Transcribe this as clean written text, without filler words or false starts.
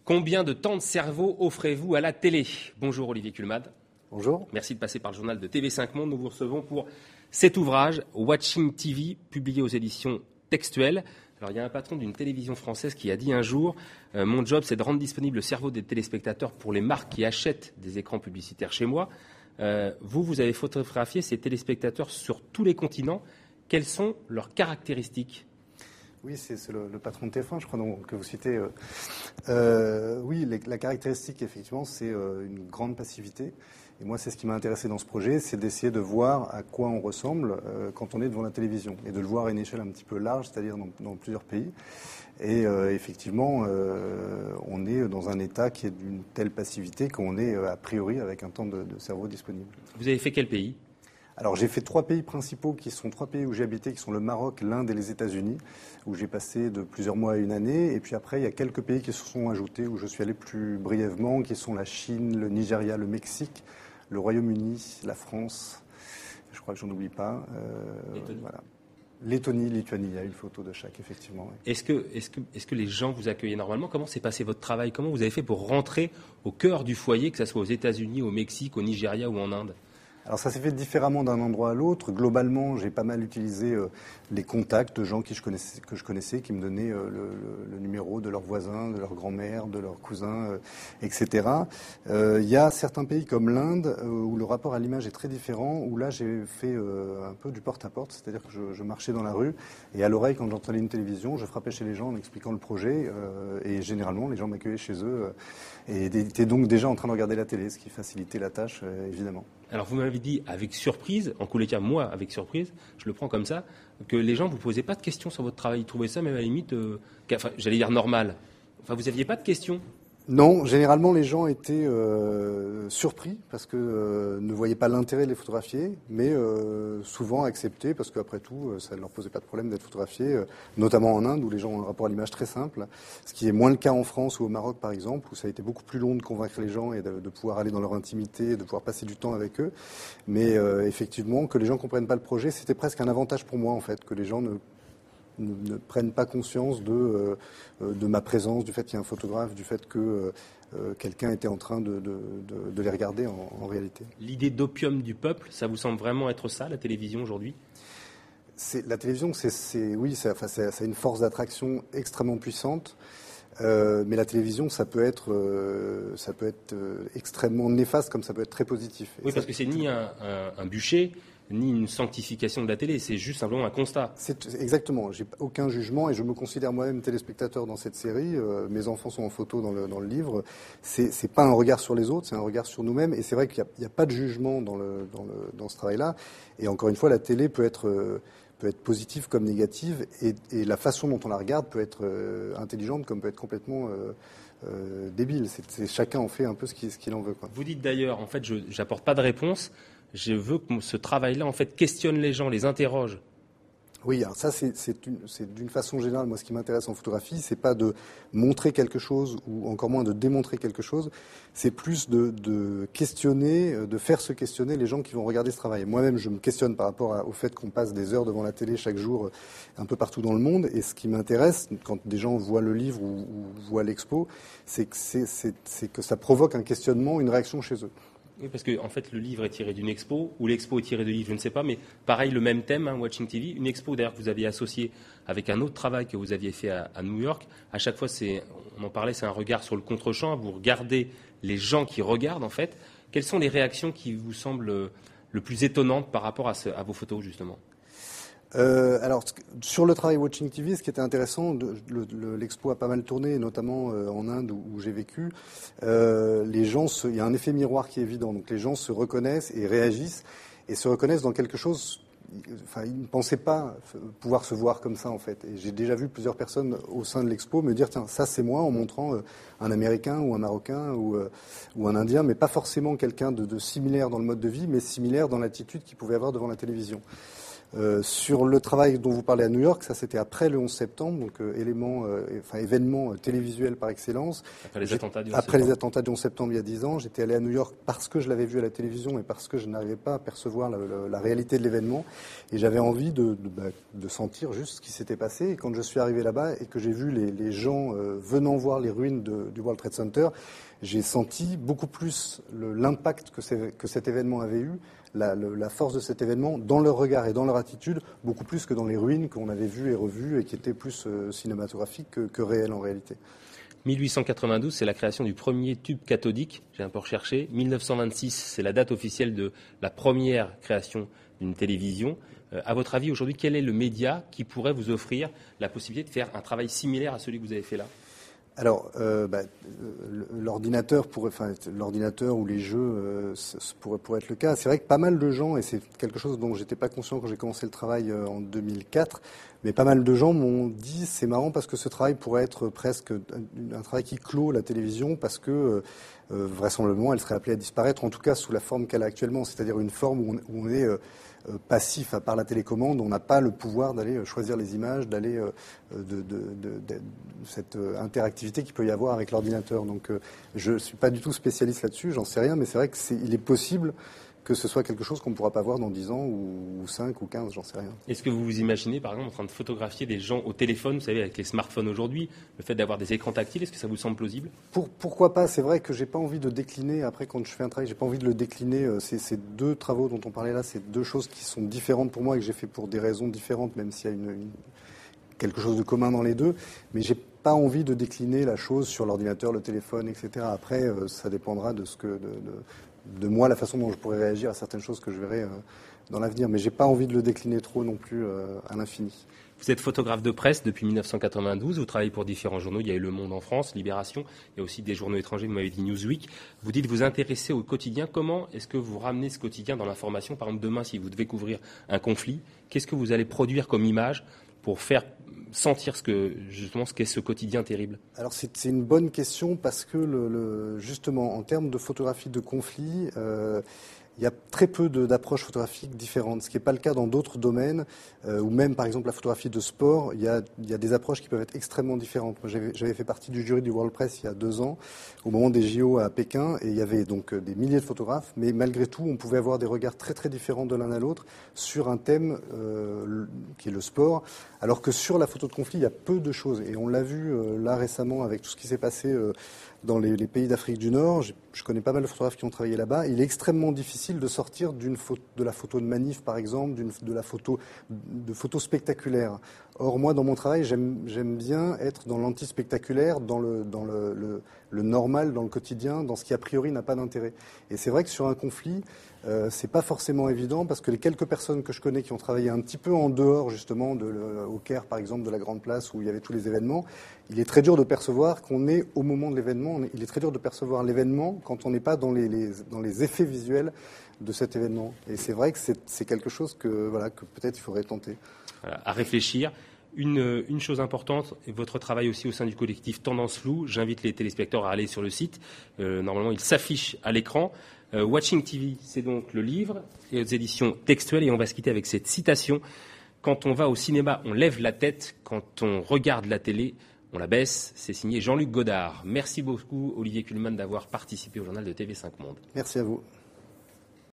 Combien de temps de cerveau offrez-vous à la télé ? Bonjour Olivier Kuhlmann. Bonjour. Merci de passer par le journal de TV5 Monde. Nous vous recevons pour cet ouvrage, Watching TV, publié aux éditions Textuelles. Alors, il y a un patron d'une télévision française qui a dit un jour « Mon job, c'est de rendre disponible le cerveau des téléspectateurs pour les marques qui achètent des écrans publicitaires chez moi. » Vous avez photographié ces téléspectateurs sur tous les continents. Quelles sont leurs caractéristiques ? Oui, c'est le patron de TF1, je crois, que vous citez. Oui, la caractéristique, effectivement, c'est une grande passivité. Et moi, c'est ce qui m'a intéressé dans ce projet, c'est d'essayer de voir à quoi on ressemble quand on est devant la télévision. Et de le voir à une échelle un petit peu large, c'est-à-dire dans plusieurs pays. Et effectivement, on est dans un état qui est d'une telle passivité qu'on est a priori avec un temps de cerveau disponible. Vous avez fait quel pays ? Alors j'ai fait 3 pays principaux qui sont 3 pays où j'ai habité, qui sont le Maroc, l'Inde et les États-Unis, où j'ai passé de plusieurs mois à une année. Et puis après, il y a quelques pays qui se sont ajoutés, où je suis allé plus brièvement, qui sont la Chine, le Nigeria, le Mexique, le Royaume-Uni, la France. Je crois que j'en oublie pas. Voilà. Lettonie, Lituanie, il y a une photo de chaque, effectivement. Oui. Est-ce que les gens vous accueillaient normalement ? Comment s'est passé votre travail ? Comment vous avez fait pour rentrer au cœur du foyer, que ce soit aux États-Unis, au Mexique, au Nigeria ou en Inde ? Alors ça s'est fait différemment d'un endroit à l'autre. Globalement, j'ai pas mal utilisé les contacts de gens que je connaissais, qui me donnaient le numéro de leurs voisins, de leur grand-mère, de leurs cousins, etc. Il y a certains pays comme l'Inde où le rapport à l'image est très différent, où là j'ai fait un peu du porte-à-porte, c'est-à-dire que je marchais dans la rue et à l'oreille, quand j'entendais une télévision, je frappais chez les gens en expliquant le projet et généralement les gens m'accueillaient chez eux et étaient donc déjà en train de regarder la télé, ce qui facilitait la tâche évidemment. Alors vous m'avez dit avec surprise, en tous les cas moi avec surprise, je le prends comme ça, que les gens ne vous posaient pas de questions sur votre travail. Ils trouvaient ça même à la limite, j'allais dire normal. Enfin vous n'aviez pas de questions ? Non, généralement les gens étaient surpris parce que ne voyaient pas l'intérêt de les photographier, mais souvent acceptés parce qu'après tout, ça ne leur posait pas de problème d'être photographiés, notamment en Inde où les gens ont un rapport à l'image très simple, ce qui est moins le cas en France ou au Maroc par exemple, où ça a été beaucoup plus long de convaincre les gens et de pouvoir aller dans leur intimité, de pouvoir passer du temps avec eux. Mais effectivement, que les gens ne comprennent pas le projet, c'était presque un avantage pour moi en fait, que les gens ne prennent pas conscience de ma présence, du fait qu'il y a un photographe, du fait que quelqu'un était en train de les regarder en réalité. L'idée d'opium du peuple, ça vous semble vraiment être ça, la télévision aujourd'hui ? La télévision, oui, ça a une force d'attraction extrêmement puissante. Mais la télévision, ça peut être extrêmement néfaste comme ça peut être très positif. Oui, parce que c'est ni un bûcher, ni une sanctification de la télé, c'est juste simplement un constat. Exactement, j'ai aucun jugement et je me considère moi-même téléspectateur dans cette série. Mes enfants sont en photo dans le livre. C'est pas un regard sur les autres, c'est un regard sur nous-mêmes. Et c'est vrai qu'il n'y a pas de jugement dans ce travail-là. Et encore une fois, la télé peut être positive comme négative et la façon dont on la regarde peut être intelligente comme peut être complètement débile. Chacun en fait un peu ce qu'il en veut, quoi. Vous dites d'ailleurs, en fait, je n'apporte pas de réponse. Je veux que ce travail-là, en fait, questionne les gens, les interroge. Oui, alors ça, c'est d'une façon générale. Moi, ce qui m'intéresse en photographie, c'est pas de montrer quelque chose ou encore moins de démontrer quelque chose. C'est plus de questionner, de faire se questionner les gens qui vont regarder ce travail. Moi-même, je me questionne par rapport au fait qu'on passe des heures devant la télé chaque jour, un peu partout dans le monde. Et ce qui m'intéresse, quand des gens voient le livre ou voient l'expo, c'est que ça provoque un questionnement, une réaction chez eux. Oui, parce que en fait, le livre est tiré d'une expo, ou l'expo est tirée de livre, je ne sais pas, mais pareil, le même thème, Watching TV, une expo d'ailleurs que vous aviez associée avec un autre travail que vous aviez fait à New York. À chaque fois, on en parlait, c'est un regard sur le contre-champ, vous regardez les gens qui regardent en fait. Quelles sont les réactions qui vous semblent le plus étonnantes par rapport à vos photos justement ? Alors, sur le travail Watching TV, ce qui était intéressant, l'expo a pas mal tourné, notamment en Inde où j'ai vécu. Les gens, il y a un effet miroir qui est évident. Donc, les gens se reconnaissent et réagissent et se reconnaissent dans quelque chose. Enfin, ils ne pensaient pas pouvoir se voir comme ça, en fait. Et j'ai déjà vu plusieurs personnes au sein de l'expo me dire, tiens, ça c'est moi, en montrant un Américain ou un Marocain ou un Indien, mais pas forcément quelqu'un de similaire dans le mode de vie, mais similaire dans l'attitude qu'ils pouvaient avoir devant la télévision. Sur le travail dont vous parlez à New York, ça c'était après le 11 septembre, donc événement télévisuel par excellence. Après les attentats du 11 septembre il y a 10 ans, j'étais allé à New York parce que je l'avais vu à la télévision et parce que je n'arrivais pas à percevoir la réalité de l'événement. Et j'avais envie de sentir juste ce qui s'était passé. Et quand je suis arrivé là-bas et que j'ai vu les gens venant voir les ruines du World Trade Center, j'ai senti beaucoup plus l'impact que cet événement avait eu, la force de cet événement dans leur regard et dans leur attitude, beaucoup plus que dans les ruines qu'on avait vues et revues et qui étaient plus cinématographiques que réelles en réalité. 1892, c'est la création du premier tube cathodique, j'ai un peu recherché. 1926, c'est la date officielle de la première création d'une télévision. À votre avis, aujourd'hui, quel est le média qui pourrait vous offrir la possibilité de faire un travail similaire à celui que vous avez fait là ? Alors, l'ordinateur ou les jeux pourraient être le cas. C'est vrai que pas mal de gens, et c'est quelque chose dont j'étais pas conscient quand j'ai commencé le travail en 2004, mais pas mal de gens m'ont dit c'est marrant parce que ce travail pourrait être presque un travail qui clôt la télévision parce que vraisemblablement elle serait appelée à disparaître, en tout cas sous la forme qu'elle a actuellement, c'est-à-dire une forme où on est passif à part la télécommande, on n'a pas le pouvoir d'aller choisir les images, d'aller de cette interactivité qu'il peut y avoir avec l'ordinateur. Donc je ne suis pas du tout spécialiste là-dessus, j'en sais rien, mais c'est vrai qu'il est possible que ce soit quelque chose qu'on ne pourra pas voir dans 10 ans ou 5 ou 15, j'en sais rien. Est-ce que vous vous imaginez, par exemple, en train de photographier des gens au téléphone, vous savez, avec les smartphones aujourd'hui, le fait d'avoir des écrans tactiles, est-ce que ça vous semble plausible ? Pourquoi pas ? C'est vrai que j'ai pas envie de décliner, après quand je fais un travail, j'ai pas envie de le décliner. Ces deux travaux dont on parlait là, c'est deux choses qui sont différentes pour moi et que j'ai fait pour des raisons différentes, même s'il y a quelque chose de commun dans les deux. Mais j'ai pas envie de décliner la chose sur l'ordinateur, le téléphone, etc. Après, ça dépendra de moi, la façon dont je pourrais réagir à certaines choses que je verrai dans l'avenir. Mais j'ai pas envie de le décliner trop non plus à l'infini. Vous êtes photographe de presse depuis 1992, vous travaillez pour différents journaux, il y a eu Le Monde en France, Libération, il y a aussi des journaux étrangers, vous m'avez dit Newsweek. Vous dites vous intéresser au quotidien, comment est-ce que vous ramenez ce quotidien dans l'information ? Par exemple, demain, si vous devez couvrir un conflit, qu'est-ce que vous allez produire comme image pour faire sentir ce qu'est ce quotidien terrible ? Alors c'est une bonne question parce que justement en termes de photographie de conflit, il y a très peu d'approches photographiques différentes, ce qui n'est pas le cas dans d'autres domaines, ou même par exemple la photographie de sport, il y a des approches qui peuvent être extrêmement différentes. Moi, j'avais fait partie du jury du World Press il y a 2 ans, au moment des JO à Pékin, et il y avait donc des milliers de photographes, mais malgré tout, on pouvait avoir des regards très très différents de l'un à l'autre sur un thème qui est le sport, alors que sur la photo de conflit, il y a peu de choses, et on l'a vu là récemment avec tout ce qui s'est passé dans les pays d'Afrique du Nord. Je connais pas mal de photographes qui ont travaillé là-bas. Il est extrêmement difficile de sortir de la photo de manif, par exemple, de photos spectaculaires. Or, moi, dans mon travail, j'aime bien être dans l'anti-spectaculaire, dans le normal, dans le quotidien, dans ce qui a priori n'a pas d'intérêt. Et c'est vrai que sur un conflit, c'est pas forcément évident parce que les quelques personnes que je connais qui ont travaillé un petit peu en dehors, justement, au Caire, par exemple, de la Grande Place où il y avait tous les événements, il est très dur de percevoir qu'on est au moment de l'événement. Il est très dur de percevoir l'événement quand on n'est pas dans les effets visuels de cet événement. Et c'est vrai que c'est quelque chose que peut-être il faudrait tenter. Voilà, à réfléchir. Une chose importante, votre travail aussi au sein du collectif Tendance Floue. J'invite les téléspectateurs à aller sur le site. Normalement, il s'affiche à l'écran. Watching TV, c'est donc le livre et aux éditions textuelles. Et on va se quitter avec cette citation. Quand on va au cinéma, on lève la tête. Quand on regarde la télé, on la baisse. C'est signé Jean-Luc Godard. Merci beaucoup, Olivier Kuhlmann, d'avoir participé au journal de TV5 Monde. Merci à vous.